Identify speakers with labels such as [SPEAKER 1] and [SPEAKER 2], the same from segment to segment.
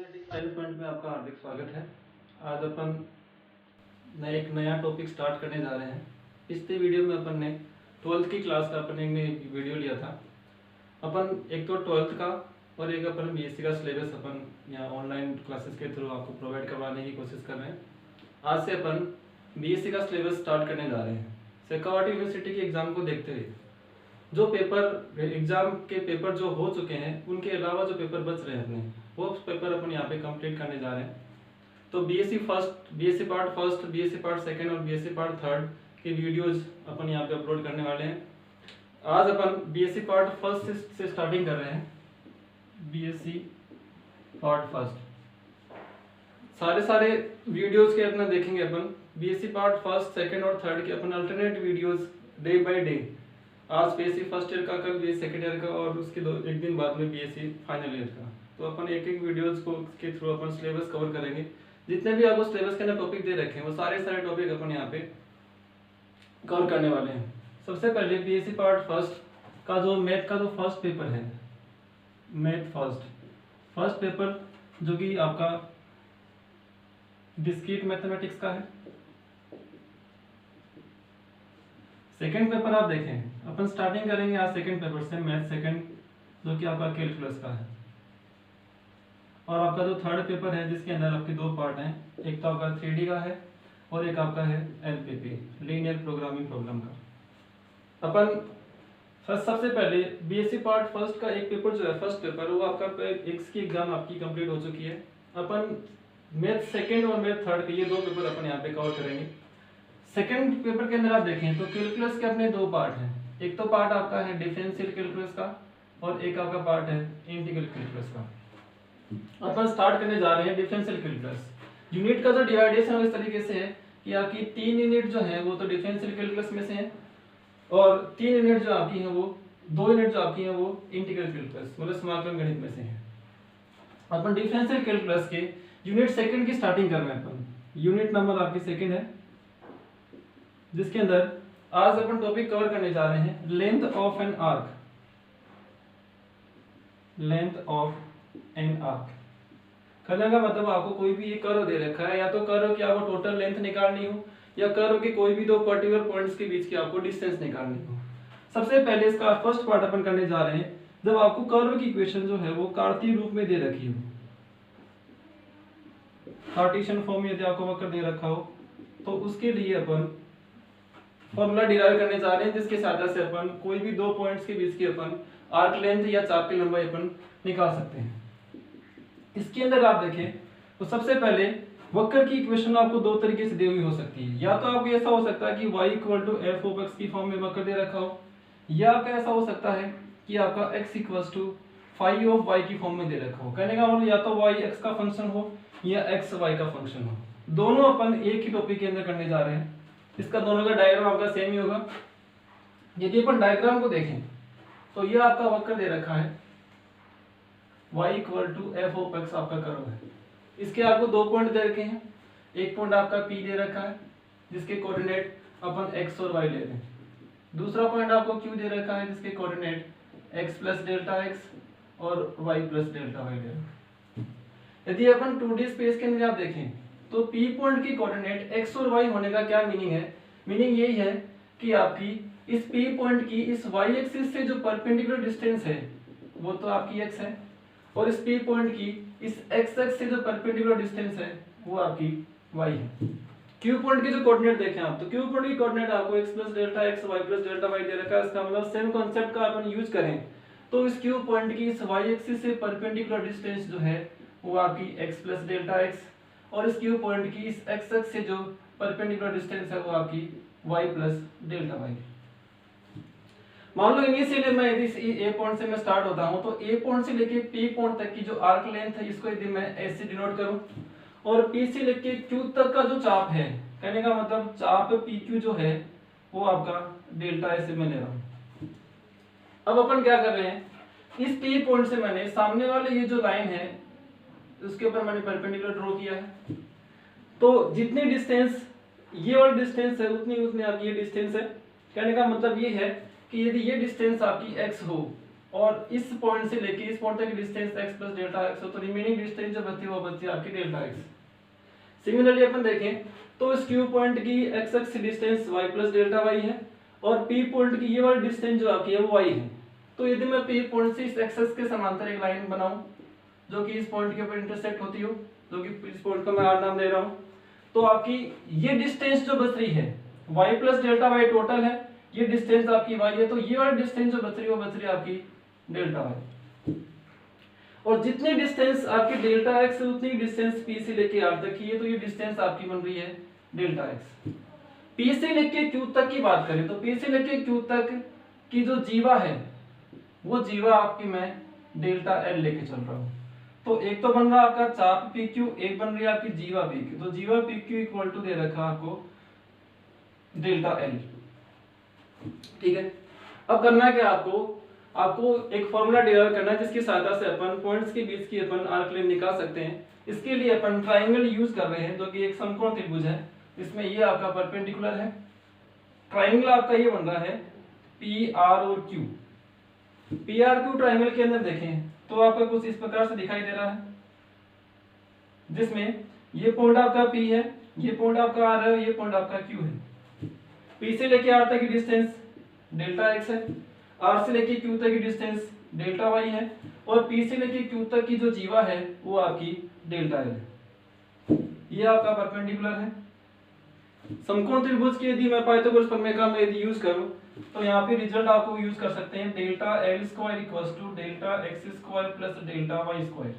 [SPEAKER 1] Mathematics 10th point में आपका हार्दिक स्वागत है। आज अपन एक नया टॉपिक स्टार्ट करने जा रहे हैं। पिछले वीडियो में अपन ने 12th की क्लास का अपन ने वीडियो लिया था। अपन एक तो 12th का और एक अपन बीएससी का सिलेबस अपन यहाँ ऑनलाइन क्लासेस के थ्रू आपको प्रोवाइड करवाने की कोशिश कर रहे हैं। आज से अपन बीएससी का सिलेबस स्टार्ट करने जा रहे हैं। शेखावाटी यूनिवर्सिटी के एग्जाम को देखते हुए जो पेपर एग्जाम के पेपर जो हो चुके हैं उनके अलावा जो पेपर बच रहे हैं अपने वो पेपर अपन यहाँ पे कंप्लीट करने जा रहे हैं। तो BSc first, BSc part first, BSc part second और बीएससी पार्ट थर्ड की वीडियोस अपन यहाँ पे अपलोड करने वाले हैं। आज अपन बीएससी पार्ट फर्स्ट से स्टार्टिंग कर रहे हैं। बीएससी पार्ट फर्स्ट सारे वीडियोस के अपना देखेंगे अपन। बीएससी पार्ट फर्स्ट, सेकंड और थर्ड के अपन alternate videos day by day, आज बीएससी फर्स्ट ईयर का, कल बीएससी सेकंड ईयर का और उसके एक दिन बाद में बीएससी फाइनल ईयर का। तो अपन एक एक वीडियोस को के थ्रू अपन सिलेबस कवर करेंगे। जितने भी आपको सिलेबस के अंदर टॉपिक दे रखे हैं वो सारे टॉपिक अपन यहाँ पे कवर करने वाले हैं। सबसे पहले बीएससी पार्ट फर्स्ट का जो मैथ का जो फर्स्ट पेपर है, मैथ फर्स्ट पेपर जो कि आपका डिस्क्रीट मैथमेटिक्स का है। सेकंड पेपर आप देखें, अपन स्टार्टिंग करेंगे आज सेकंड पेपर से, मैथ सेकंड जो कि आपका कैलकुलस का है। और आपका जो थर्ड पेपर है जिसके अंदर आपके दो पार्ट हैं, एक तो आपका 3D का है और एक आपका है LPP, लीनियर प्रोग्रामिंग प्रॉब्लम का। अपन सबसे पहले बीएससी पार्ट फर्स्ट का एक पेपर जो है फर्स्ट पेपर, वो आपका एक्स की एग्जाम आपकी कंप्लीट हो चुकी है। अपन मैथ सेकंड और मैथ थर्ड के ये दो पेपर अपन यहाँ पे कवर करेंगे। सेकंड पेपर के अंदर आप देखें तो कैलकुलस के अपने दो पार्ट हैं। एक तो पार्ट आपका है डिफरेंशियल कैलकुलस का और एक आपका पार्ट है इंटीग्रल कैलकुलस का। अपन स्टार्ट करने जा रहे हैं डिफरेंशियल कैलकुलस। यूनिट का जो डिवाइडेशन इस तरीके से है कि आपकी 3 यूनिट जो है वो तो डिफरेंशियल कैलकुलस में से है और 3 यूनिट जो आपकी हैं वो 2 यूनिट जो आपकी हैं वो इंटीग्रल कैलकुलस मतलब समाकलन गणित में से है। अपन डिफरेंशियल कैलकुलस के यूनिट सेकंड की स्टार्टिंग कर रहे हैं। अपन यूनिट नंबर आपकी सेकंड है जिसके अंदर आज अपन टॉपिक कवर करने जा रहे हैं length of an arc. Length of an arc करने का मतलब आपको कोई भी ये कर्व दे रखा है, या तो कर्व की आपको टोटल लेंथ निकालनी हो या कर्व के कोई भी दो पर्टिकुलर पॉइंट्स के बीच की आपको डिस्टेंस निकालनी हो। सबसे पहले इसका फर्स्ट पार्ट अपन करने जा रहे हैं जब आपको कर्व की इक्वेशन जो है वो कार्तीय रूप में दे रखी हो, कार्टेशियन फॉर्म में यदि आपको वक्र दे रखा हो तो उसके लिए अपन फॉर्मूला डिराइव करने जा रहे हैं जिसके सहायता से अपन कोई भी दो पॉइंट्स के बीच की अपन आर्क लेंथ या चाप की लंबाई अपन निकाल सकते हैं। इसके अंदर आप देखें तो सबसे पहले वक्र की इक्वेशन आपको दो तरीके से दी हुई हो सकती है। या तो आपको ऐसा हो सकता है कि y = f of x की फॉर्म में वक्र दे रखा हो, या आपका ऐसा हो सकता है कि आपका x = phi of y की फॉर्म में दे रखा हो। कहने का मतलब या तो y x का फंक्शन हो या x y का फंक्शन हो। दोनों अपन एक ही टॉपिक के अंदर करने जा रहे हैं। इसका दोनों का डायग्राम आपका सेम ही होगा। यदि अपन डायग्राम को देखें तो ये आपका वक्र दे रखा है y = f of x आपका कर्व है। इसके आपको दो पॉइंट दे रखे हैं। एक पॉइंट आपका P दे रखा है जिसके कोऑर्डिनेट अपन x और y ले रहे हैं। दूसरा पॉइंट आपको Q दे रखा है जिसके कोऑर्डिनेट x + Δx और y + Δy ले रहे हैं। यदि अपन 2D स्पेस के अंदर आप देखें तो P पॉइंट की कोऑर्डिनेट x और y होने का क्या मीनिंग है? मीनिंग यही है कि आपकी इस P पॉइंट की इस y एक्सिस से जो परपेंडिकुलर डिस्टेंस है वो तो आपकी x है और इस P पॉइंट की इस x एक्सिस से जो परपेंडिकुलर डिस्टेंस है वो आपकी y है। Q पॉइंट के जो कोऑर्डिनेट देखें आप तो Q पॉइंट की कोऑर्डिनेट आपको x + Δx y + Δy दे रखा है। इसका मतलब सेम कांसेप्ट का अपन यूज करें तो इस Q पॉइंट की इस y एक्सिस से परपेंडिकुलर डिस्टेंस जो है वो आपकी x + Δx और इस Q पॉइंट की इस x एक्सिस से जो परपेंडिकुलर डिस्टेंस है वो आपकी y + Δy। मान लो इनिशियली मैं यदि A पॉइंट से मैं स्टार्ट होता हूं तो A पॉइंट से लेके P पॉइंट तक की जो आर्क लेंथ है इसको यदि मैं S से डिनोट करूं और P से लेके Q तक का जो चाप है, कहने का मतलब चाप PQ जो है वो आपका डेल्टा S से मैं ले रहा हूं। अब अपन क्या कर रहे हैं, इस P पॉइंट से मैंने सामने वाले ये जो लाइन है उसके ऊपर मैंने परपेंडिकुलर ड्रॉ किया है। तो जितनी डिस्टेंस ये वाली डिस्टेंस है उतनी आपकी ये डिस्टेंस है। कहने का मतलब ये है कि यदि ये डिस्टेंस आपकी x हो और इस पॉइंट से लेके इस पॉइंट तक distance x plus delta x हो, तो रिमेनिंग डिस्टेंस जो बचती है वो बचती है आपकी डेल्टा x। सिमिलरली अपन देखें तो इस Q पॉइंट की x x distance y plus delta y है और P पॉइंट की ये वाली डिस्टेंस जो आपकी है वो y है। तो यदि मैं P पॉइंट से इस एक्सेस के समांतर एक लाइन बनाऊं जो कि इस पॉइंट के ऊपर इंटरसेक्ट होती हो, जो कि इस पॉइंट को मैं r नाम दे रहा हूं, तो आपकी ये डिस्टेंस जो बच रही है y plus delta y total है, ये डिस्टेंस आपकी y है, तो ये वाली डिस्टेंस जो बच रही है वो बच रही है आपकी डेल्टा y। और जितनी डिस्टेंस आपकी डेल्टा x है उतनी डिस्टेंस p से लेके r तक की है, तो ये डिस्टेंस आपकी बन रही है डेल्टा x। p से लेके q तक की बात करें तो p से लेके q तक की जो जीवा है वो जीवा आपकी मैं डेल्टा l लेके चल रहा हूं। तो एक तो बन रहा आपका चाप PQ, एक बन रही है आपकी जीवा PQ। तो जीवा PQ इक्वल टू दे रखा आपको डेल्टा L। ठीक है, अब करना है क्या आपको एक फॉर्मूला डिराइव करना है जिसकी सहायता से अपन पॉइंट्स के बीच की अपन आर्क लेंथ निकाल सकते हैं। इसके लिए अपन ट्राइंगल यूज कर रहे हैं जो कि एक समकोण त्रिभुज है, इसमें ये आपका परपेंडिकुलर है। ट्राइंगल आपका ये बन रहा है PR और Q। PRQ ट्राइंगल के अंदर देखें तो आपका कुछ इस प्रकार से दिखाई दे रहा है, जिसमें ये पॉइंट आपका P है, ये पॉइंट आपका R है, ये पॉइंट आपका Q है। P से लेके R तक की डिस्टेंस डेल्टा x है, R से लेके Q तक की डिस्टेंस डेल्टा y है, और P से लेके Q तक की जो जीवा है वो आपकी डेल्टा L है। ये आपका परपेंडिकुलर है। समकोण त्रिभुज की यदि मैं पाइथागोरस प्रमेय का मैं यदि यूज करूं तो यहाँ पे रिजल्ट आपको यूज कर सकते हैं delta L square equals to delta x square plus delta y square.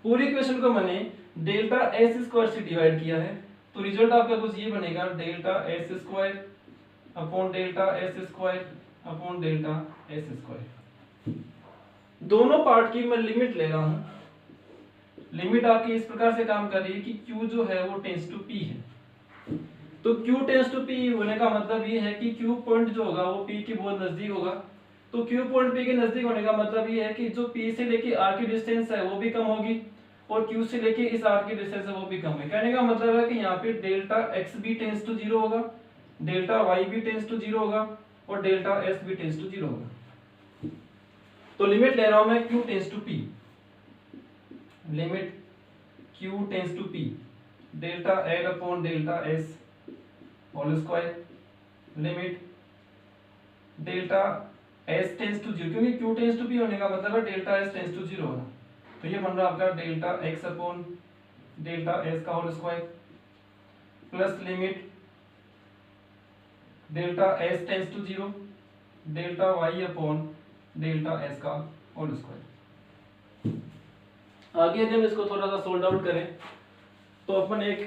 [SPEAKER 1] पूरी इक्वेशन को मैंने डेल्टा s स्क्वायर से डिवाइड किया है, तो रिजल्ट आपका कुछ ये बनेगा delta s square upon delta s square upon delta s square. दोनों पार्ट की मैं लिमिट ले रहा हूँ। लिमिट आपकी इस प्रकार से काम कर रही है कि Q जो है वो टेंस टू P है, तो Q टेंस टू P होने का मतलब ये है कि Q पॉइंट जो होगा वो P के बहुत नजदीक होगा। तो Q पॉइंट P के नजदीक होने का मतलब ये है कि जो P से लेके R की डिस्टेंस है वो भी कम होगी और Q से लेके इस R की डिस्टेंस है वो भी कम है। कहने का मतलब है कि यहाँ पे डेल्टा x भी टेंस टू 0 होगा, डेल्टा y भी टेंस टू 0 होगा और डेल्टा s भी टेंस टू 0 होगा। तो लिमिट ले रहा हूं मैं Q tends to P, limit Q tends to P delta L upon delta S whole square, limit delta S tends to 0, क्योंकि Q टेंस टू P होने का मतलब है डेल्टा S टेंस टू 0 होना। तो ये बन रहा आपका delta x upon delta S का whole square plus limit delta S tends to 0 delta y upon delta S का होल स्क्वायर। आगे यदि हम इसको थोड़ा सा सोल्व आउट करें तो अपन एक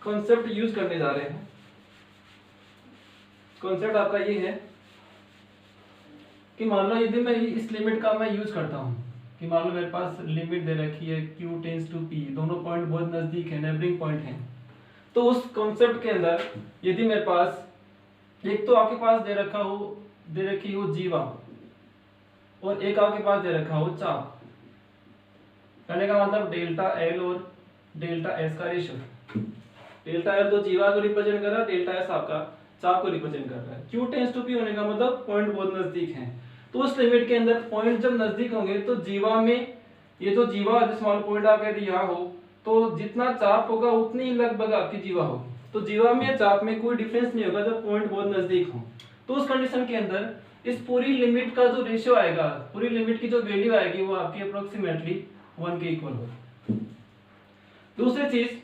[SPEAKER 1] कॉन्सेप्ट यूज करने जा रहे हैं। कॉन्सेप्ट आपका ये है कि मान लो यदि मैं इस लिमिट का मैं यूज करता हूं कि मान लो मेरे पास लिमिट दे रखी है Q टेंस टू P, दोनों पॉइंट बहुत नजदीक है, नेबरिंग पॉइंट हैं। तो उस कॉन्सेप्ट के अंदर यदि मेरे पास एक तो आपके पास दे रखी हो जीवा और एक आपके पास दे रखा हो चाप, कहने का मतलब डेल्टा L और डेल्टा S का रेशियो। डेल्टा L तो जीवा को रिप्रेजेंट कर रहा है, डेल्टा S आपका चाप को रिप्रेजेंट कर रहा है। Q टेंस टू P होने का मतलब पॉइंट बहुत नजदीक हैं। तो उस लिमिट के अंदर पॉइंट जब नजदीक होंगे तो जीवा में ये जो जीवा जिस मान पॉइंट आप यदि यहाँ हो तो जितना चाप होगा उतनी लगभग आपकी जीवा होगी। तो जीवा में चाप में कोई डिफरेंस नहीं होगा जब पॉइंट बहुत नजदीक हो। तो उस कंडीशन के अंदर इस पूरी लिमिट का जो रेशियो आएगा, पूरी लिमिट की जो वैल्यू आएगी वो आपकी अप्रोक्सीमेटली 1 के इक्वल होगा। दूसरी चीज,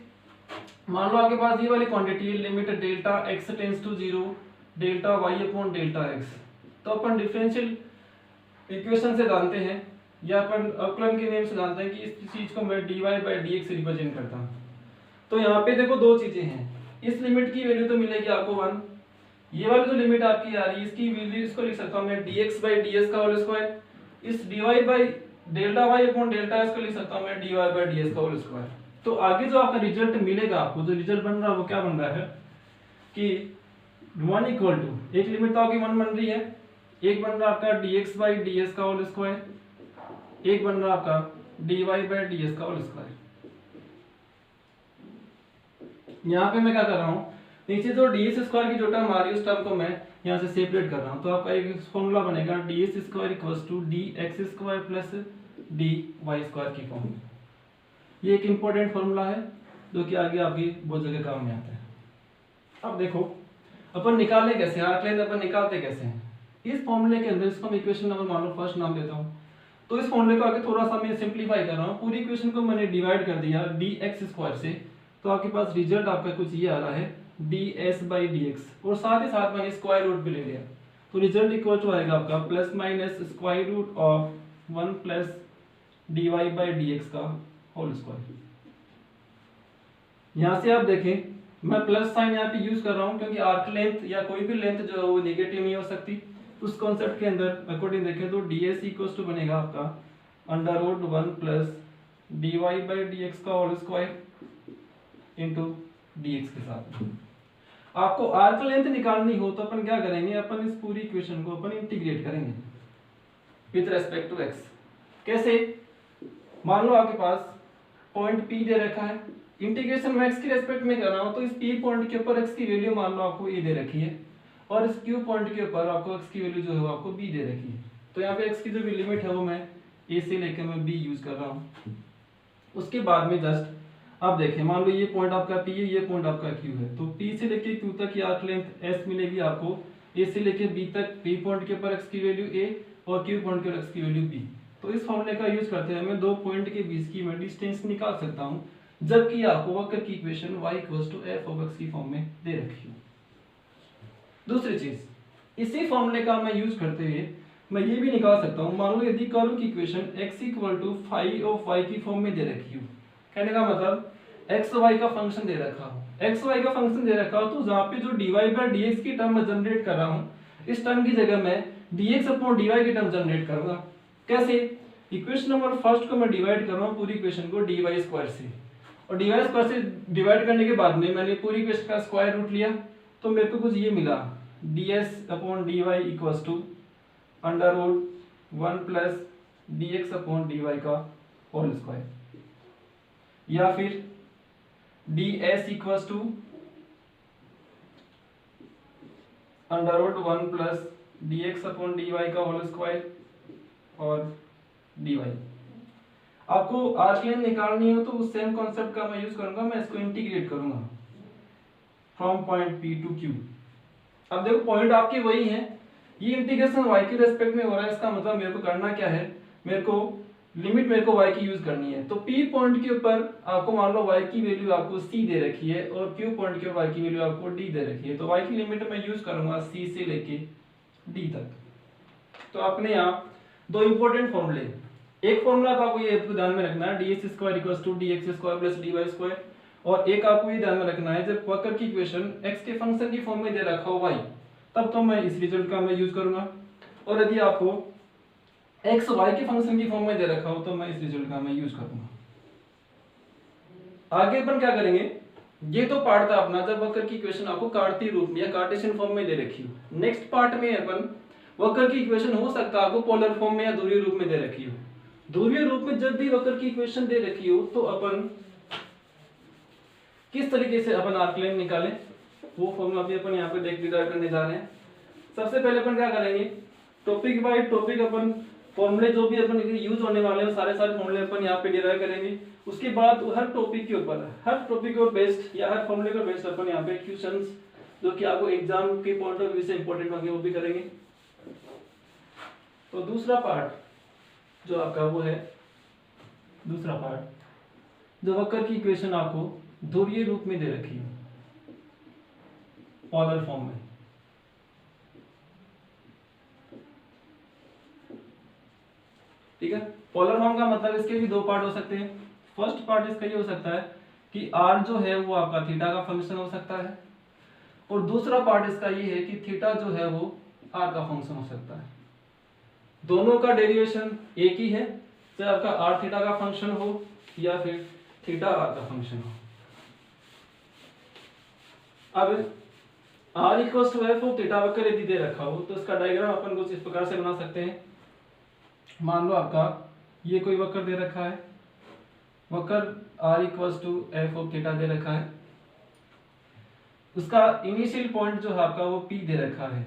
[SPEAKER 1] मान लो आपके पास ये वाली quantity limit delta x tends to 0 delta y upon delta x। तो अपन डिफरेंशियल इक्वेशन से जानते हैं या अपन अवकलन के नियम से जानते हैं कि इस चीज को मैं dy बाय dx रिप्रेजेंट करता हूं। तो यहाँ पे देखो दो चीजें हैं, इस लिमिट की वैल्यू तो मिलेगी आपको 1, ये वाली जो लिमिट आपकी आ रही है इसकी वैल्यू इसको लिख सकता हूं मैं dx बाय ds का होल स्क्वायर, इस dy by delta y upon delta s को लिख सकता हूं मैं dy बाय ds का होल स्क्वायर। तो आगे जो आपका रिजल्ट मिलेगा, आपको जो रिजल्ट बन रहा है वो क्या बन रहा है कि 1 इक्वल टू, एक लिमिट तो आपकी 1 बन रही है, एक बन रहा आपका dx बाय ds का होल स्क्वायर, एक बन रहा आपका dy बाय ds का होल स्क्वायर। यहाँ पे मैं क्या कर रहा हूँ, नीचे जो ds स्क्वायर की जो टर्म आ रही है उस टर्म को मैं यहाँ से सेपरेट कर रहा हूँ, तो आपका एक फॉर्मूला बनेगा D S square equals to D x square plus D Y square की फॉर्म में। ये एक इम्पोर्टेंट फॉर्मूला है जो कि आगे आपकी बहुत जगह काम में आता है। अब देखो अपन निकालने कैसे, आर्क लेंथ अपन निकालते कैसे हैं। इस फॉर्मूले के अंदर इसको हम इक्वेशन नंबर मान लो फर्स्ट नाम देता हूँ, तो इस फॉर्मूले को आगे थोड़ा सा मैं सिंप्लीफाई कर रहा हूँ। पूरी इक्वेशन को मैंने डिवाइड कर दिया डी एक्स स्क्वायर से, तो आपके पास रिजल्ट आपका कुछ ये आ रहा है D S by D x, और साथ ही साथ मैंने स्क्वायर रूट भी ले लिया, तो रिजल्ट इक्वल टू आएगा आपका plus minus square root of 1 plus D Y by D X का होल स्क्वायर। यहाँ से आप देखें मैं प्लस साइन यहाँ पे यूज कर रहा हूँ क्योंकि आर्क लेंथ या कोई भी लेंथ जो है वो नेगेटिव नहीं हो सकती। उस कॉन्सेप्ट के अंदर अकॉर्डिंग देखें तो डी एस इक्वल टू बनेगा आपका under root 1 plus D Y by D X का whole square into D X के साथ। आपको आर्क लेंथ निकालनी हो तो अपन क्या करेंगे, अपन इस पूरी इक्वेशन को अपन इंटीग्रेट करेंगे विद रेस्पेक्ट टू एक्स। कैसे, मान लो आपके पास पॉइंट पी दे रखा है, इंटीग्रेशन में एक्स के रेस्पेक्ट में कर रहा हूं, तो इस पी पॉइंट के ऊपर एक्स की वैल्यू मान लो आपको ए दे रखी है, और इस क्यू पॉइंट के ऊपर आपको एक्स की वैल्यू जो है वो आपको बी दे रखी है। तो यहाँ पे एक्स की जो भी लिमिट है वो मैं ए से लेकर मैं बी यूज कर रहा हूँ। उसके बाद में जस्ट आप देखें, मान लो ये पॉइंट आपका पी है, ये पॉइंट आपका क्यू है, तो पी से लेके क्यू तक की आर्क लेंथ एस मिलेगी आपको। ए से लेके बी तक पी पॉइंट के ऊपर एक्स की वैल्यू ए और क्यू पॉइंट के ऊपर एक्स की वैल्यू बी। तो इस फॉर्मूले का यूज करते हुए मैं दो पॉइंट के बीच की मैं डिस्टेंस निकाल सकता हूँ, जबकि आपको वक्र की equation y equals to f of x की फॉर्म में दे रखी है। दूसरी चीज, इसी फॉर्मूले का मैं यूज करते हुए मैं ये भी निकाल सकता हूँ, मान लो यदि कर्व की equation x equal to phi of y की फॉर्म में दे रखी हो, कहने का मतलब x y का फंक्शन दे रखा हो, x y का फंक्शन दे रखा हो, तो जहाँ पे जो dy बाय dx की टर्म मैं जनरेट कर रहा हूँ, इस टर्म की जगह मैं dx अपॉन dy की टर्म जनरेट करूंगा। कैसे, इक्वेशन नंबर फर्स्ट को मैं डिवाइड कर रहा हूँ पूरी इक्वेशन को dy स्क्वायर से, और dy स्क्वायर से डिवाइड करने के बाद में मैंने पूरी इक्वेशन का स्क्वायर रूट लिया, तो मेरे को कुछ ये मिला ds upon dy equals to under root 1 plus dx upon dy का होल स्क्वायर, या फिर ds equals to under root 1 plus dx upon dy का होल स्क्वायर और dy। आपको आर्क लेंथ निकालनी हो तो उस सेम कॉन्सेप्ट का मैं यूज करूंगा, मैं इसको इंटीग्रेट करूंगा from point P to Q। अब देखो पॉइंट आपके वही है, ये इंटीग्रेशन y के रेस्पेक्ट में हो रहा है, इसका मतलब मेरे को करना क्या है, मेरे को लिमिट मेरे को y की यूज करनी है। तो P पॉइंट के ऊपर आपको मान लो y की वैल्यू आपको c दे रखी है, और Q पॉइंट के ऊपर y की वैल्यू आपको d दे रखी है, तो y की लिमिट मैं यूज करूंगा c से लेके d तक। तो अपने यहाँ दो इंपॉर्टेंट फॉर्मूले, एक फॉर्मूला तो आपको ये ध्यान में रखना है ds square equals to dx square plus dy square, और एक आपको ये ध्यान में रखना है जब वक्र की इक्वेशन x के फंक्शन की फॉर्म में दे रखा हो y, तब तो मैं इस रिजल्ट का मैं यूज करूंगा, और यदि आपको x y के फंक्शन की फॉर्म में दे रखा हो तो मैं इस रिजल्ट का मैं यूज करूंगा। आगे अपन क्या करेंगे, ये तो पार्ट था अपना जब वक्र की इक्वेशन आपको कार्तीय रूप में या कार्टेशियन फॉर्म में दे रखी हो। नेक्स्ट पार्ट में अपन वक्र की इक्वेशन हो सकता है आपको पोलर फॉर्म में या ध्रुवीय रूप में दे रखी हो। ध्रुवीय रूप में जब भी वक्र की इक्वेशन दे रखी हो तो अपन किस तरीके से अपन आर्क लेंथ निकालें, वो फॉर्मूला भी अपन यहाँ पे डिराइव करने जा रहे हैं। सबसे पहले अपन क्या करेंगे, टॉपिक बाय टॉपिक अपन फॉर्मूले जो भी अपन यूज होने वाले हैं सारे फॉर्मूले अपन यहाँ पे डिराइव करेंगे। उसके बाद हर टॉपिक के ऊपर, हर टॉपिक को बेस्ड या हर फॉर्मूले को बेस्ड अपन यहाँ पे क्वेश्चंस जो कि आपको एग्जाम के पॉइंट ऑफ व्यू से इंपॉर्टेंट होंगे वो भी करेंगे। तो दूसरा पार्ट जो आपका वो है, दूसरा पार्ट जो वक्र की इक्वेशन आपको ध्रुवीय रूप में दे रखी है पोलर फॉर्म में, ठीक है। पोलर फॉर्म का मतलब इसके भी दो पार्ट हो सकते हैं। फर्स्ट पार्ट इसका ये हो सकता है कि r जो है वो आपका थीटा का फंक्शन हो सकता है, और दूसरा पार्ट इसका ये है कि थीटा जो है वो r का फंक्शन हो सकता है। दोनों का डेरिवेशन एक ही है, चाहे आपका r थीटा का फंक्शन हो या फिर थीटा r का फंक्शन हो। अब r equals to f of theta वक्र यदि दे रखा हो तो इसका डायग्राम अपन कुछ इस प्रकार से बना सकते हैं। मान लो आपका ये कोई वक्र दे रखा है, वक्र r equals to f of theta दे रखा है, उसका इनिशियल पॉइंट जो है आपका वो p दे रखा है,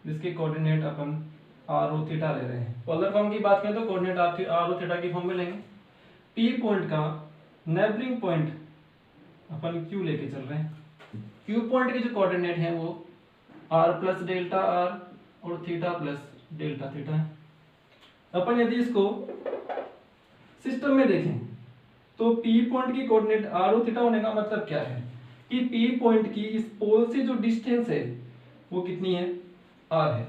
[SPEAKER 1] जिसके कोऑर्डिनेट अपन आर ओ थीटा ले रहे हैं। पोलर फॉर्म की बात करें तो कोऑर्डिनेट आर ओ थीटा की फॉर्म में लेंगे। पी पॉइंट का नेबरिंग पॉइंट अपन क्यू लेके चल रहे हैं। क्यू पॉइंट के जो कोऑर्डिनेट हैं वो आर प्लस डेल्टा आर और थीटा प्लस डेल्टा थीटा है। अपन यदि इसको सिस्टम में देखें तो पी पॉइंट की कोऑर्डिनेट आर ओ थीटा होने का मतलब क्या है कि पी पॉइंट की इस पोल से जो डिस्टेंस है वो कितनी है, आर है,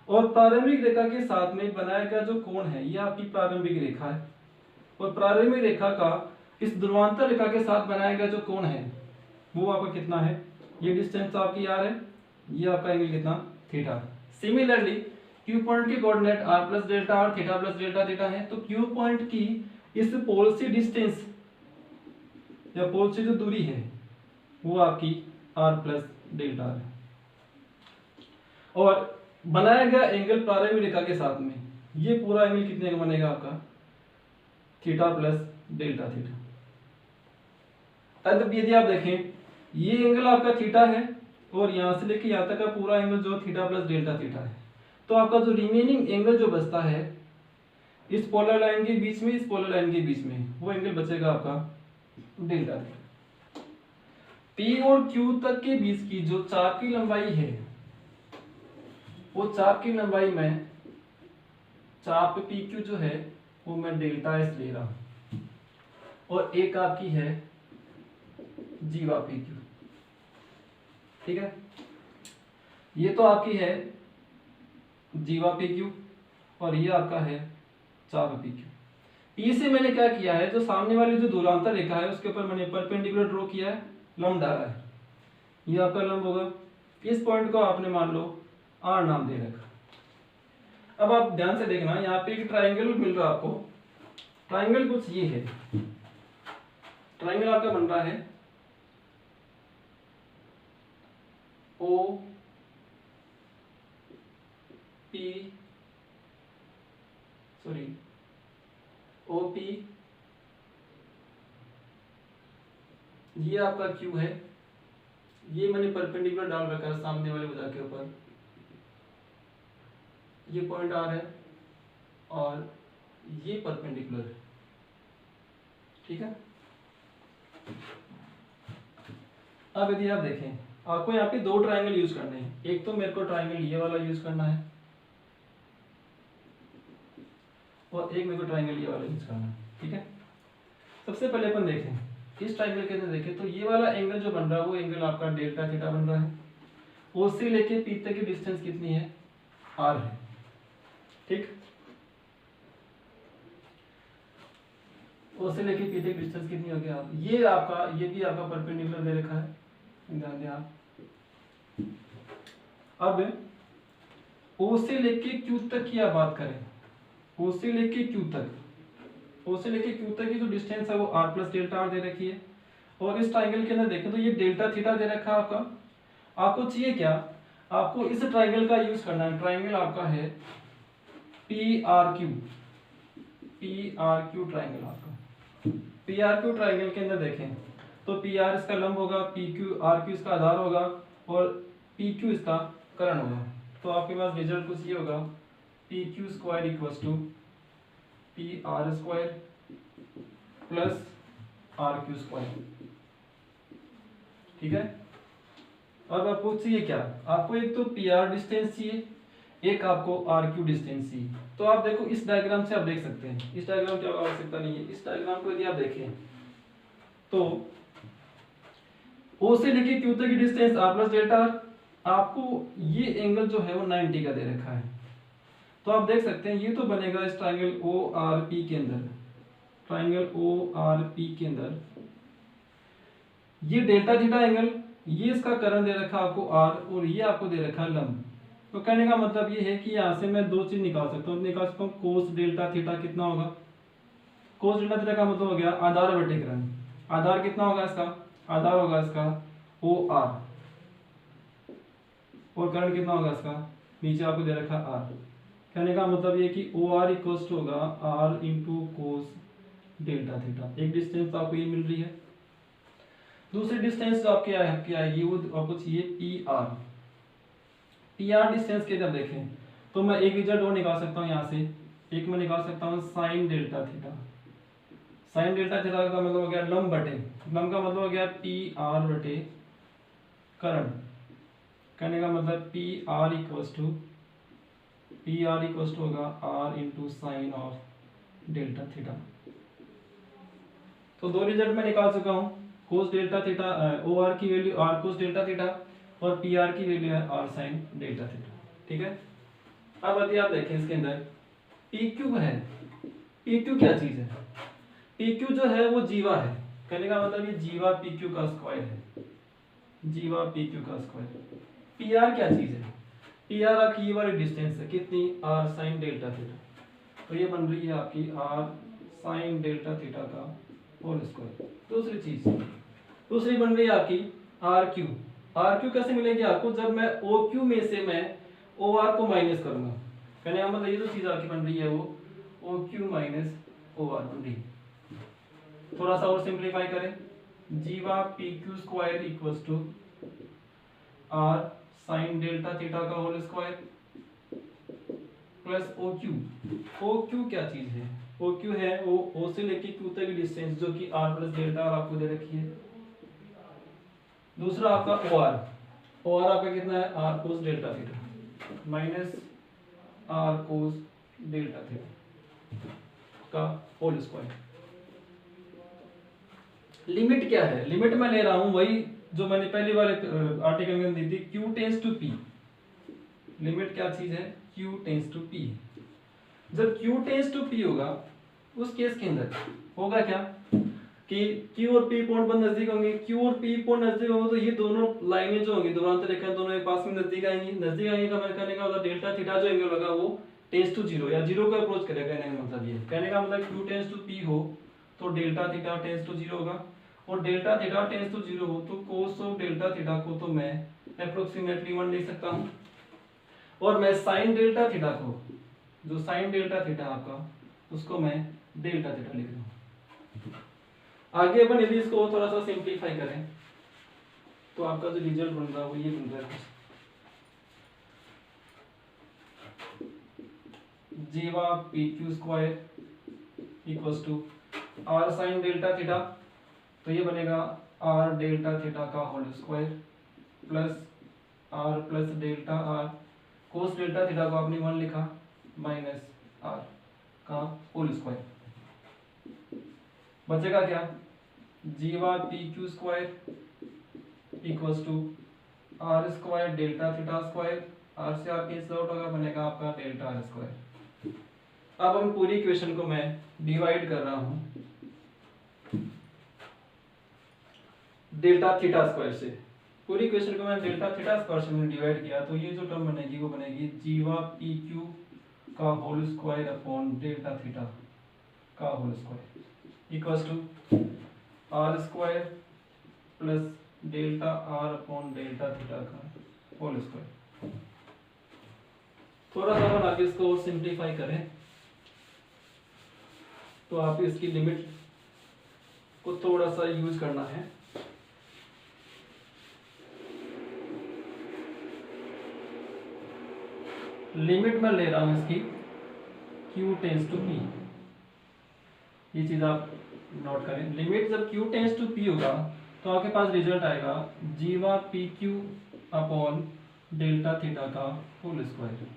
[SPEAKER 1] और प्रारंभिक रेखा के साथ में बनाया गया जो कोण है ये आपकी प्रारंभिक रेखा है, और प्रारंभिक रेखा का इस ध्रुवांतर रेखा के साथ बनाया गया जो कोण है वो आपका कितना है, ये डिस्टेंस आपकी आर है, ये आपका एंगल कितना, थीटा। सिमिलरली क्यू पॉइंट के coordinate R plus delta R theta plus delta theta है, तो क्यू पॉइंट की इस पोल से डिस्टेंस या पोल से जो दूरी है वो आपकी आर प्लस डेल्टा है, और बनाया गया एंगल प्रारंभिक रेखा के साथ में ये पूरा एंगल कितने का बनेगा आपका, थीटा प्लस डेल्टा थीटा। तब यदि आप देखें ये एंगल आपका थीटा है और यहां से लेके यहां तक का पूरा एंगल जो थीटा प्लस डेल्टा थीटा है, तो आपका जो रिमेनिंग एंगल जो बचता है इस पोलर लाइन के बीच में, इस पोलर लाइन के बीच में, वो एंगल बचेगा आपका डेल्टा थीटा। P और Q तक के बीच की जो चाप की लंबाई है वो चाप की लंबाई में चाप PQ जो है वो मैं डेल्टा एस ले रहा हूं, और एक आपकी है जीवा PQ, ठीक है। ये तो आपकी है जीवा PQ और ये आपका है चाप PQ। P से मैंने क्या किया है, जो सामने वाली जो ध्रुवांतर रेखा है उसके ऊपर मैंने परपेंडिकुलर ड्रॉ किया है, लंब डाला है, ये आपका लंब होगा। इस पॉइंट को आपने मान लो आर नाम दे रखा। अब आप ध्यान से देखना, यहाँ पे एक ट्राइंगल मिल रहा है आपको। ट्राइंगल कुछ ये है, ट्राइंगल आपका बन रहा है ओ पी ओपी, ये आपका क्यू है, ये मैंने परपेंडिकुलर डाल रखा है सामने वाले भुजा के ऊपर, ये पॉइंट आर है और ये परपेंडिकुलर है, ठीक है। अब यदि आप देखें आपको यहाँ पे दो ट्राइंगल यूज करने हैं, एक तो मेरे को ट्राइंगल ये वाला यूज करना है और एक मेरे को ट्राइंगल ये वाला यूज करना है, ठीक है। सबसे पहले अपन देखें इस ट्राइंगल के अंदर देखें तो ये वाला एंगल जो बन रहा है वो एंगल आपका डेल्टा थीटा बन रहा है। ओ से लेके पी तक की डिस्टेंस कितनी है, आर है, ठीक। ओ से लेके पी तक की डिस्टेंस कितनी हो गया, ये आपका, ये भी आपका परपेंडिकुलर दे रखा है, ध्यान दें आप। अब ओ से लेके क्यू तक की आप बात करें, ओ से लेके क्यू तक, ओ से लेके क्यू तक की जो डिस्टेंस है वो आर प्लस डेल्टा आर दे रखी है, और इस ट्राइंगल के अंदर देखें तो ये डेल्टा थीटा दे रखा है आपका। आपको चाहिए क्या, आपको इस ट्राइंगल का यूज करना है। ट्राइंगल आपका है पी आर क्यू ट्राइंगल आपका। पी आर क्यू ट्राइंगल के अंदर देखें तो पी आर इसका लंब होगा, पी क्यू आर क्यू इसका आधार होगा और पी क्यू इसका कर्ण होगा। तो आपके पास रिजल्ट कुछ ये होगा, P Q square equals to P R square plus R Q square, ठीक है। अब आपको चाहिए क्या, आपको एक तो पी आर डिस्टेंस चाहिए, एक आपको आर क्यू डिस्टेंस चाहिए। तो आप देखो इस डायग्राम से आप देख सकते हैं, इस डायग्राम की आवश्यकता नहीं है। इस डायग्राम को यदि आप देखें तो ओ से लेके क्यू तक की distance R plus delta R, आपको ये एंगल जो है वो 90 का दे रखा है। तो आप देख सकते हैं ये तो बनेगा इस ट्राइंगल ओ आर पी के अंदर, ट्राइंगल ओ आर पी के अंदर ये डेल्टा थीटा एंगल, ये इसका कर्ण दे रखा आपको आर और ये आपको दे रखा है लंब। तो कहने का मतलब ये है कि यहाँ से मैं दो चीज निकाल सकता हूँ, कोस डेल्टा थीटा कितना होगा, कोस डेल्टा थीटा का मतलब हो गया आधार बटे कर्ण। आधार कितना होगा इसका, आधार होगा इसका ओ आर, और कर्ण कितना होगा इसका, नीचे आपको दे रखा आर। कहने का मतलब ये कि ओ आर इक्वल्स टू होगा R into cos delta theta. एक डिस्टेंस आपको ये मिल रही है, दूसरी डिस्टेंस जो आपकी आएगी वो आपको चाहिए P R. P R distance के जब देखें तो मैं एक रिजल्ट और निकाल सकता हूँ यहाँ से, एक मैं निकाल सकता हूँ sign delta theta. Sign delta theta का मतलब हो गया लंब बटे, लंब का मतलब हो गया पी आर बटे करण। कहने का मतलब पी आर इक्वल्स टू होगा R into sine of delta theta. तो दो रिजल्ट मैं निकाल चुका हूँ, cos delta theta, O R की value R cos delta theta और पी आर की वैल्यू है आर साइन डेल्टा थीटा। ठीक है, अब यदि आप देखें इसके अंदर पी क्यू है, पी क्यू क्या चीज है? पी क्यू जो है वो जीवा है। कहने का मतलब ये जीवा पी क्यू का स्क्वायर है, जीवा पी क्यू का स्क्वायर। पी आर क्या चीज है? पी आर आपकी ये वाली डिस्टेंस है कितनी, आर साइन डेल्टा थीटा। तो ये बन रही है आपकी आर साइन डेल्टा थीटा का होल स्क्वायर। दूसरी चीज, दूसरी बन रही है आपकी आर क्यू। आर क्यू कैसे मिलेगी आपको? जब मैं ओ क्यू में से मैं ओ आर को माइनस करूंगा। कहने का मतलब ये जो चीज आपकी बन रही है वो O Q minus O R बन रही है। थोड़ा सा और सिंप्लीफाई करें, जीवा P Q square equals to R sine delta theta का whole square plus O Q. O Q क्या चीज है? ओ क्यू है वो ओ से लेके क्यू तक की डिस्टेंस जो कि आर प्लस डेल्टा आपको दे रखी है। दूसरा आपका ओ आर, ओ आर आपका कितना है, R cos delta theta minus R cos delta theta का होल स्क्वायर। लिमिट क्या है? लिमिट मैं ले रहा हूं वही जो मैंने पहले वाले आर्टिकल में दी थी, Q tends to P। Limit क्या चीज है? Q tends to P। जब Q टेंस टू P होगा उस केस के अंदर होगा क्या कि Q और P पॉइंट पर नजदीक होंगे, Q और P पॉइंट नजदीक होंगे तो ये दोनों लाइनें जो होंगी दूरांतर रेखा दोनों एक पास में नजदीक आएंगी। नजदीक आएंगे का मतलब कहने का मतलब डेल्टा थीटा जो एंगल होगा वो टेंस टू जीरो या जीरो को अप्रोच करेगा। कहने का मतलब ये, कहने का मतलब Q टेंस टू P हो तो delta theta tends to zero होगा और delta theta tends to zero हो तो कोस ऑफ डेल्टा थीटा को तो मैं अप्रोक्सीमेटली 1 लिख सकता हूं और मैं साइन डेल्टा थीटा को, जो साइन डेल्टा थीटा आपका, उसको मैं डेल्टा थीटा लिख रहा हूं। आगे अपन यदि इसको थोड़ा सा सिंप्लीफाई करें तो आपका जो रिजल्ट बन रहा है वो ये बन रहा है, जीवा P Q square equals to R sine delta theta. तो ये बनेगा आर डेल्टा थीटा का whole square plus R plus delta R cos delta theta को आपने 1 लिखा माइनस आर का होल स्क्वायर। बचेगा क्या? जीवा P Q square equals to are square delta theta square, R से आर कैंसिल आउट होगा, बनेगा आपका डेल्टा आर स्क्वायर। अब हम पूरी इक्वेशन को मैं डिवाइड कर रहा हूं डेल्टा थीटा स्क्वायर से। पूरी इक्वेशन को मैं डेल्टा थीटा स्क्वायर से मैंने डिवाइड किया तो ये जो टर्म बनेगी वो बनेगी जीवा पी क्यू का whole square upon delta theta का whole square equals to are square plus delta R upon delta theta का होल स्क्वायर। थोड़ा सा अपन आगे इसको और सिंप्लीफाई करें तो आप इसकी लिमिट को थोड़ा सा यूज करना है। लिमिट मैं ले रहा हूं इसकी Q टेंस टू P, ये चीज आप नोट करें। लिमिट जब Q टेंस टू P होगा तो आपके पास रिजल्ट आएगा जीवा P Q upon delta theta का होल स्क्वायर।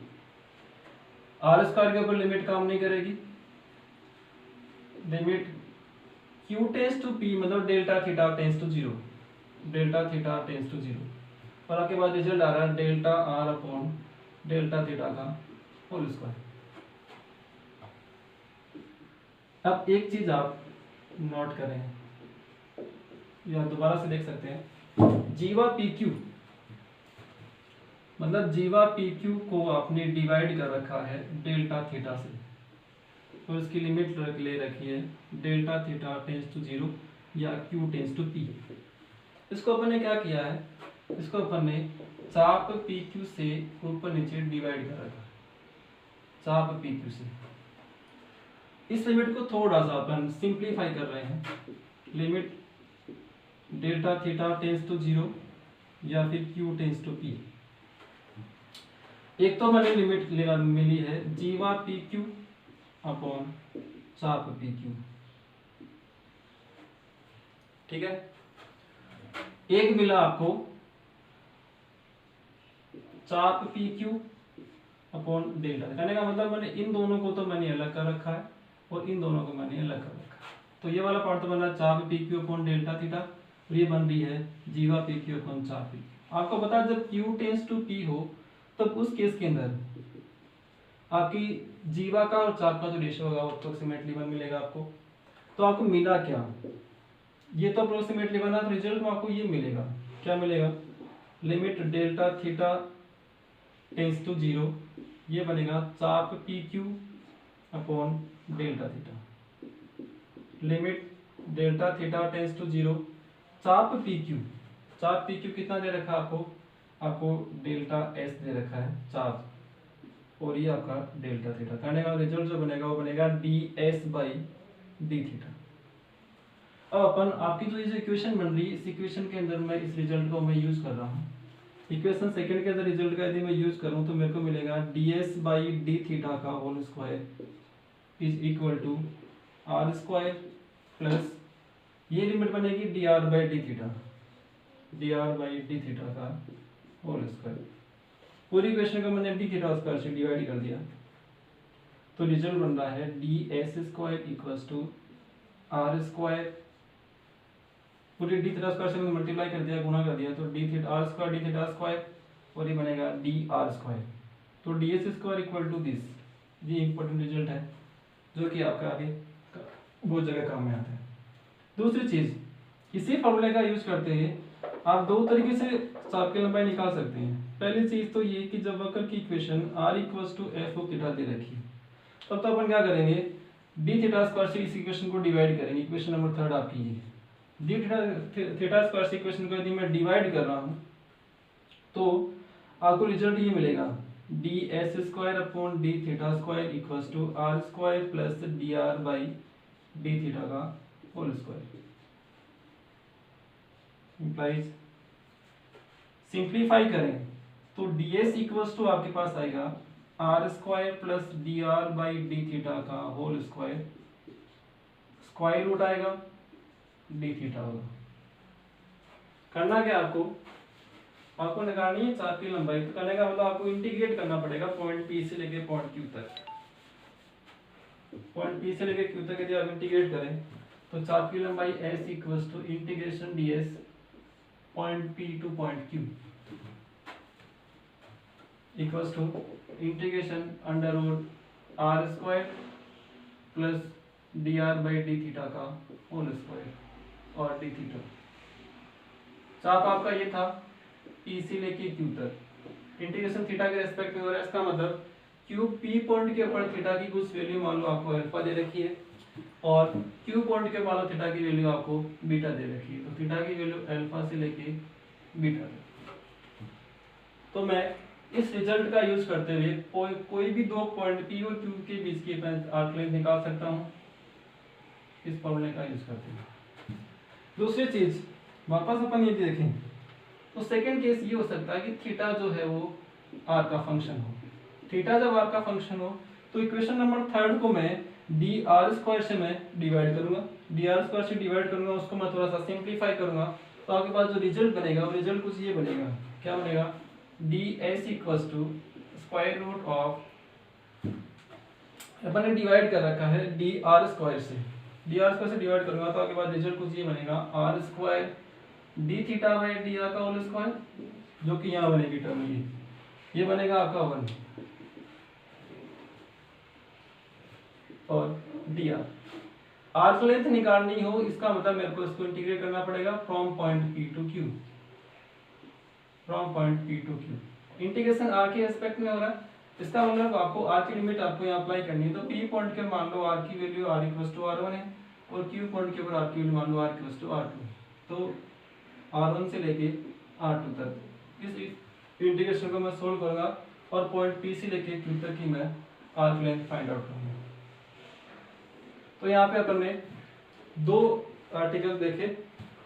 [SPEAKER 1] आर स्क्वायर के ऊपर लिमिट काम नहीं करेगी। Limit Q tends to P मतलब delta theta tends to zero, delta theta tends to zero और आपके पास रिजल्ट आ रहा है delta R upon delta theta का होल स्क्वायर। अब एक चीज आप नोट करें या दोबारा से देख सकते हैं, जीवा पी क्यू मतलब जीवा पी क्यू को आपने डिवाइड कर रखा है डेल्टा थीटा से तो इसकी लिमिट ले रखी है delta theta tends to zero या Q टेंस टू P। इसको अपन ने क्या किया है, इसको अपन ने चाप पी क्यू से ऊपर नीचे डिवाइड कर रखा, चाप पी क्यू से। इस लिमिट को थोड़ा सा अपन सिंप्लीफाई कर रहे हैं, limit delta theta tends to zero या फिर Q टेंस टू P। एक तो मैंने लिमिट मिली है जीवा पी क्यू अपॉन चाप पी क्यू, ठीक है। एक मिला आपको चाप पी क्यू अपॉन डेल्टा। कहने का मतलब मैंने इन दोनों को तो मैंने अलग कर रखा है और इन दोनों को मैंने अलग कर रखा है। तो ये वाला पार्ट तो बन रहा है चाप P Q upon delta theta, और ये बन रही है जीवा पी क्यू अपॉन चाप पी क्यू। आपको बता जब क्यू टेंस टू पी हो तब उस केस के अंदर आपकी जीवा का और चाप का जो रेशियो होगा वो अप्रोक्सीमेटली 1 मिलेगा आपको। तो आपको मिला क्या, ये तो अप्रोक्सीमेटली बना, तो रिजल्ट में आपको ये मिलेगा, क्या मिलेगा, limit delta theta tends to 0, ये बनेगा चाप P Q upon delta theta. Limit delta theta tends to 0 चाप पी क्यू, चाप पी क्यू कितना दे रखा है आपको डेल्टा एस दे रखा है चाप, और ये आपका डेल्टा थीटा। कहने का रिजल्ट जो बनेगा वो बनेगा D S by D theta. अब अपन आपकी जो ये इक्वेशन बन रही है, इस इक्वेशन के अंदर मैं इस रिजल्ट को मैं यूज कर रहा हूँ। इक्वेशन सेकंड के अंदर रिजल्ट का यदि मैं यूज करूँ तो मेरे को मिलेगा D S by D theta का whole square is equal to are square plus ये लिमिट बनेगी D are by D theta, D are by D theta का होल स्क्वायर। पूरी इक्वेशन को मैंने डी थीटा स्क्वायर से डिवाइड कर दिया, तो रिजल्ट बन रहा है D S square equals to are square, पूरी डी थीटा स्क्वायर से मैंने मल्टीप्लाई कर दिया, गुणा कर दिया, तो D theta R square D theta square, और ये बनेगा डी आर स्क्वायर। तो D S square equal to this, ये इंपॉर्टेंट रिजल्ट है जो कि आपका आगे बहुत जगह काम में आता है। दूसरी चीज, इसी फॉर्मूले का यूज करते हुए आप दो तरीके से चाप की लंबाई निकाल सकते हैं। पहली चीज तो ये कि जब वक्र की equation r equals to F of theta दे रखी है तब तो अपन क्या करेंगे, डी थीटा स्क्वायर से इस इक्वेशन को डिवाइड करेंगे। इक्वेशन नंबर 3 आपकी ये डी थीटा स्क्वायर से इक्वेशन को यदि मैं डिवाइड कर रहा हूँ तो आपको रिजल्ट ये मिलेगा D S square upon d theta square equals to are square plus D R by D theta का होल स्क्वायर। इम्प्लाइज सिंप्लीफाई करें तो ds इक्वल्स टू आपके पास आएगा r square plus D R by D theta का whole square, square root आएगा d theta होगा। करना क्या आपको निकालनी है चाप की लंबाई, तो करने का मतलब आपको इंटीग्रेट करना पड़ेगा पॉइंट पी से लेके पॉइंट क्यू तक। पॉइंट पी से लेके क्यू तक यदि आप इंटीग्रेट करें तो चाप की लंबाई s equals to integration ds point p to point q equals to integration under root r square plus D R by D theta का होल स्क्वायर और डी थीटा। चाप आपका ये था p से लेके q तक, इंटीग्रेशन थीटा के रेस्पेक्ट में हो रहा है। इसका मतलब q p पॉइंट के ऊपर थीटा की कुछ वैल्यू मान लो आपको अल्फा दे रखी है और q पॉइंट के मान लो थीटा की वैल्यू आपको बीटा दे रखी है, तो थीटा की वैल्यू अल्फा से लेके बीटा तक। तो मैं इस रिजल्ट का यूज करते हुए कोई भी दो पॉइंट p और q के बीच की आर्क लेंथ निकाल सकता हूँ इस फॉर्मूले का यूज करते हुए। दूसरी चीज वापस अपन ये देखें तो सेकंड केस ये हो सकता है कि थीटा जो है वो r का फंक्शन हो। थीटा जब r का फंक्शन हो तो इक्वेशन नंबर 3 को मैं डी आर स्क्वायर से मैं डिवाइड करूंगा, डी आर स्क्वायर से डिवाइड करूंगा, उसको मैं थोड़ा सा सिंप्लीफाई करूंगा, तो आपके पास जो रिजल्ट बनेगा वो रिजल्ट कुछ ये बनेगा, क्या बनेगा, D S equals to square root of, अपन ने डिवाइड कर रखा है डी आर स्क्वायर से, डी आर स्क्वायर से डिवाइड करूंगा तो आपके पास रिजल्ट कुछ ये बनेगा R square D theta by D R का होल स्क्वायर, जो कि यहाँ बनेगी टर्म ये बनेगा आपका 1 और डी आर। आर्क लेंथ निकालनी हो इसका मतलब मेरे को इसको इंटीग्रेट करना पड़ेगा from point P to Q, from point P to Q। Integration r के एस्पेक्ट में हो रहा है, इसका मतलब आपको r की लिमिट आपको यहाँ अप्लाई करनी है। तो P पॉइंट के मान लो r की value r equals to r1 है और Q पॉइंट के ऊपर r की वैल्यू मान लो r इक्वल्स टू r2, तो r1 से लेके r2 तक इस इंटीग्रेशन को मैं सोल्व करूंगा और पॉइंट P से लेके Q तक की मैं आर्क लेंथ फाइंड आउट करूंगा। तो यहाँ पे अपन ने दो आर्टिकल देखे,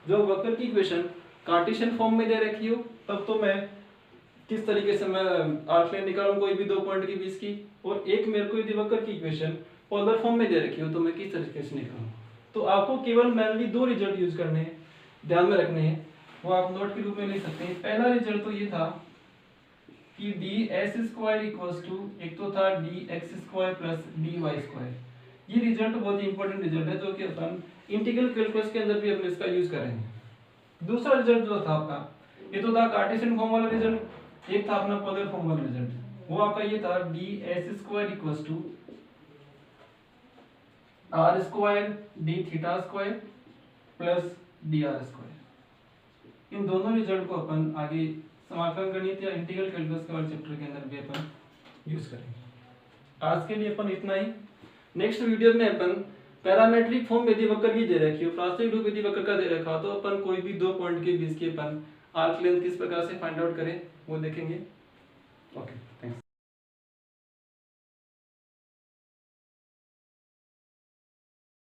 [SPEAKER 1] जो वक्र की इक्वेशन कार्टेशियन फॉर्म में दे रखी हो तब तो मैं किस तरीके से मैं आर्क लेंथ निकालूं कोई भी दो पॉइंट के बीच की, और एक मेरे को यदि वक्र की इक्वेशन पोलर फॉर्म में दे रखी हो तो मैं किस तरीके से निकालूं। तो आपको केवल मेनली दो रिजल्ट यूज करने हैं, ध्यान में रखने हैं, वो आप नोट के रूप में लिख सकते हैं। पहला रिजल्ट तो ये था कि d S square equals to, एक तो था d x square plus D Y square. ये रिजल्ट बहुत ही इंपॉर्टेंट रिजल्ट है जो कि अपन इंटीग्रल कैलकुलस के अंदर भी अपन इसका यूज करेंगे। दूसरा रिजल्ट जो था आपका, ये तो था कार्टेशियन फॉर्म वाला रिजल्ट, एक था अपना पोलर फॉर्म वाला रिजल्ट। वो आपका ये था D S square equals to are square D theta square plus D R square. इन दोनों रिजल्ट को अपन आगे समाकलन गणित या इंटीग्रल कैलकुलस के वाले चैप्टर के अंदर भी अपन यूज करेंगे। आज के लिए अपन इतना ही। नेक्स्ट वीडियो में अपन पैरामेट्रिक फॉर्म यदि वक्र की दे रखी हो, प्रास्तिक रूप यदि वक्र का दे रखा हो, तो अपन कोई भी दो पॉइंट के बीच की अपन आर्क लेंथ किस प्रकार से फाइंड आउट करें वो देखेंगे। ओके।